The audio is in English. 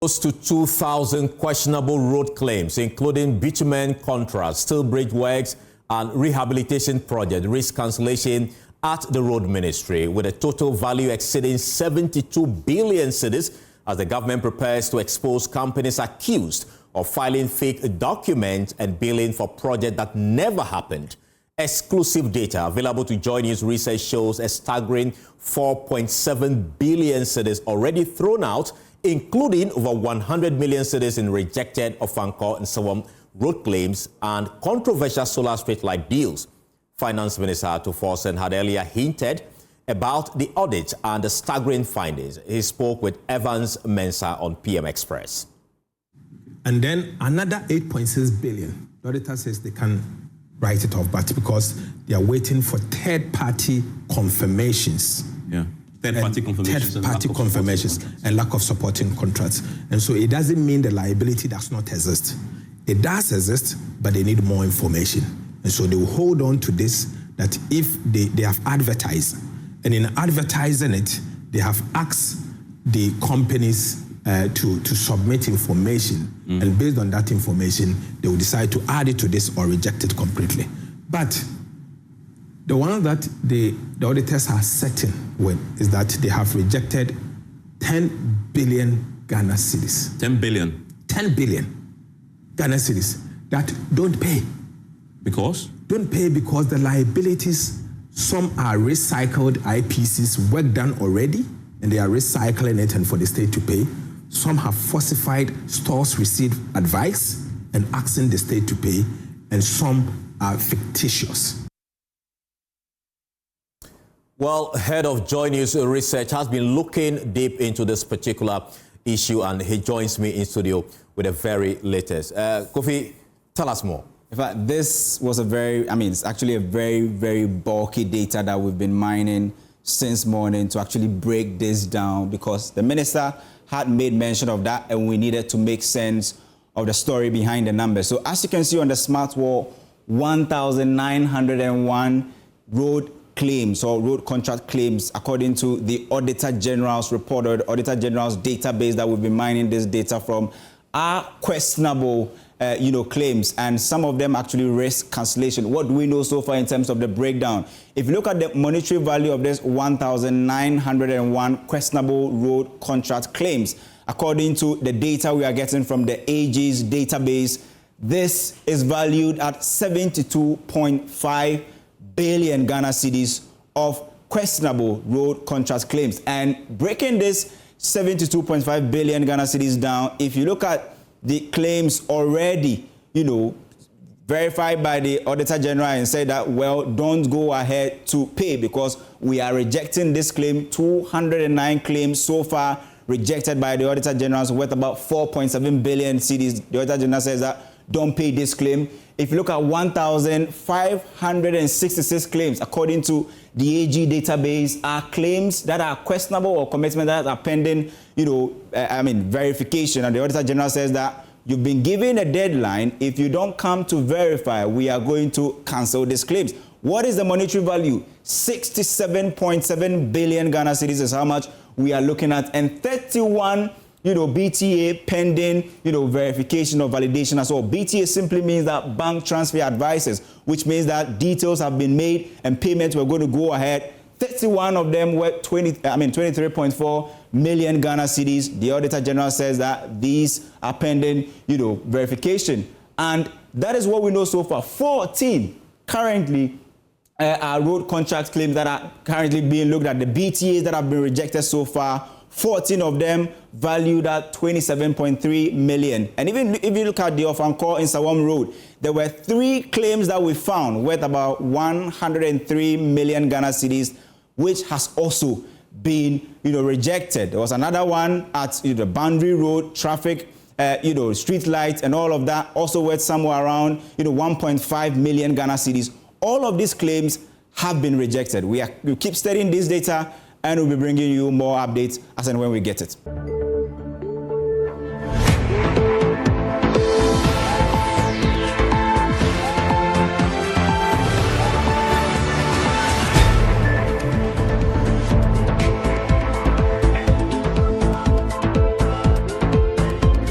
Close to 2,000 questionable road claims, including bitumen contracts, steel bridge works, and rehabilitation project risk cancellation at the Road Ministry, with a total value exceeding 72 billion cedis, as the government prepares to expose companies accused of filing fake documents and billing for projects that never happened. Exclusive data available to JoyNews research shows a staggering 4.7 billion cedis already thrown out, including over 100 million cedis in rejected Ofankor and Sawam road claims and controversial solar street light deals. Finance Minister Atuforsen had earlier hinted about the audit and the staggering findings. He spoke with Evans Mensah on PM Express. And then another 8.6 billion. The auditor says they can write it off, but because they are waiting for third-party confirmations. Yeah. Third-party confirmations and lack of supporting contracts. And so it doesn't mean the liability does not exist. It does exist, but they need more information. And so they will hold on to this, that if they have advertised, and in advertising it, they have asked the companies to submit information, and based on that information, they will decide to add it to this or reject it completely. But the one that the auditors are certain with is that they have rejected 10 billion Ghana cedis. 10 billion? 10 billion Ghana cedis that don't pay. Because? Don't pay because the liabilities, some are recycled IPCs, work done already, and they are recycling it and for the state to pay. Some have falsified stores received advice and asking the state to pay, and some are fictitious. Well, head of JoyNews Research has been looking deep into this particular issue, and he joins me in studio with the very latest. Kofi, tell us more. In fact, this was it's actually a very, very bulky data that we've been mining since morning to actually break this down, because the minister had made mention of that and we needed to make sense of the story behind the numbers. So as you can see on the smart wall, 1,901 road claims or road contract claims, according to the Auditor General's report or the Auditor General's database that we've been mining this data from, are questionable claims, and some of them actually risk cancellation. What do we know so far in terms of the breakdown? If you look at the monetary value of this 1,901 questionable road contract claims, according to the data we are getting from the AG's database, this is valued at 72.5 billion Ghana cedis of questionable road contract claims. And breaking this 72.5 billion Ghana cedis down, if you look at the claims already, verified by the Auditor General and said that, well, don't go ahead to pay because we are rejecting this claim. 209 claims so far rejected by the Auditor General, worth about 4.7 billion cedis. The Auditor General says that don't pay this claim. If you look at 1,566 claims, according to the AG database, are claims that are questionable or commitment that are pending, verification. And the Auditor General says that you've been given a deadline. If you don't come to verify, we are going to cancel these claims. What is the monetary value? 67.7 billion Ghana cedis is how much we are looking at, and 31 BTA pending, verification or validation as well. BTA simply means that bank transfer advices, which means that details have been made and payments were going to go ahead. 31 of them were 23.4 million Ghana cedis. The Auditor General says that these are pending, verification. And that is what we know so far. 14 currently are road contract claims that are currently being looked at. The BTAs that have been rejected so far, 14 of them valued at 27.3 million. And even if you look at the Ofankor in Sawam Road, there were 3 claims that we found worth about 103 million Ghana cedis, which has also been, rejected. There was another one at the Boundary Road, traffic, street lights and all of that, also worth somewhere around, 1.5 million Ghana cedis. All of these claims have been rejected. We keep studying this data, and we'll be bringing you more updates as and when we get it.